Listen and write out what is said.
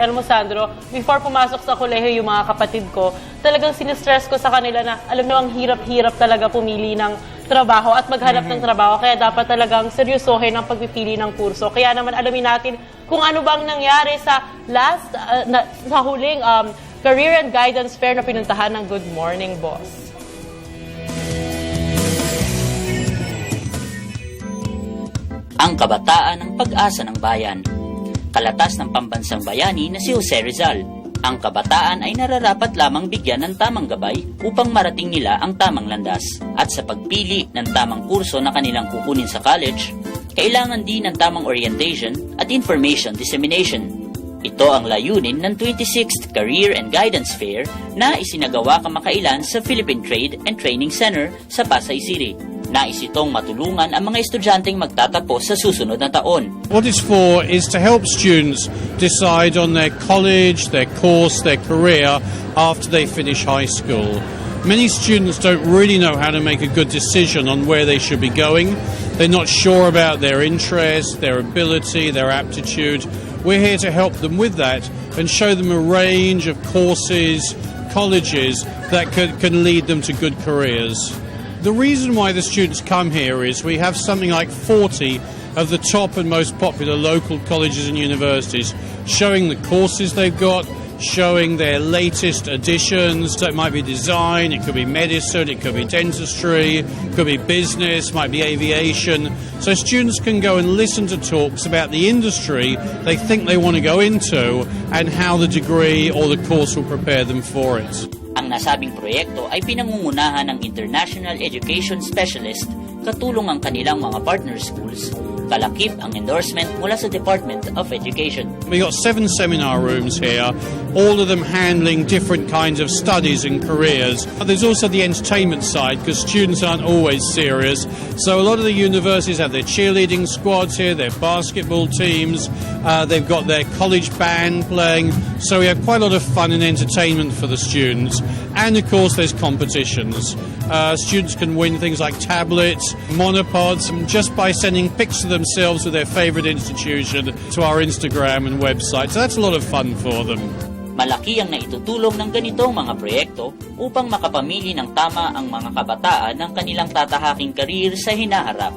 Alam mo, Sandro, before pumasok sa kolehiyo yung mga kapatid ko, talagang sinistress ko sa kanila na, alam mo, ang hirap-hirap talaga pumili ng trabaho at maghanap ng trabaho. Kaya dapat talagang seryosohin ang pagpipili ng kurso. Kaya naman alamin natin kung ano bang nangyari sa sa huling Career and Guidance Fair na pinuntahan ng Good Morning Boss. Ang kabataan ng pag-asa ng bayan. Kalatas ng pambansang bayani na si Jose Rizal. Ang kabataan ay nararapat lamang bigyan ng tamang gabay upang marating nila ang tamang landas. At sa pagpili ng tamang kurso na kanilang kukunin sa college, kailangan din ng tamang orientation at information dissemination. Ito ang layunin ng 26th Career and Guidance Fair na isinagawa kamakailan sa Philippine Trade and Training Center sa Pasay City. Nais itong matulungan ang mga estudyanteng magtatapos sa susunod na taon. What it's for is to help students decide on their college, their course, their career after they finish high school. Many students don't really know how to make a good decision on where they should be going. They're not sure about their interest, their ability, their aptitude. We're here to help them with that and show them a range of courses, colleges that can lead them to good careers. The reason why the students come here is we have something like 40 of the top and most popular local colleges and universities showing the courses they've got, showing their latest additions. So it might be design, it could be medicine, it could be dentistry, it could be business, might be aviation. So students can go and listen to talks about the industry they think they want to go into and how the degree or the course will prepare them for it. Ang nasabing proyekto ay pinangungunahan ng International Education Specialist katulong ang kanilang mga partner schools. Kalakip ang endorsement mula sa Department of Education. We got 7 seminar rooms here, all of them handling different kinds of studies and careers. There's also the entertainment side because students aren't always serious. So a lot of the universities have their cheerleading squads here, their basketball teams, they've got their college band playing. So we have quite a lot of fun and entertainment for the students. And of course there's competitions. Students can win things like tablets, monopods, just by sending pics of themselves with their favorite institution to our Instagram and website. So that's a lot of fun for them. Malaki ang naitutulong ng ganitong mga proyekto upang makapamili ng tama ang mga kabataan ng kanilang tatahaking karir sa hinaharap.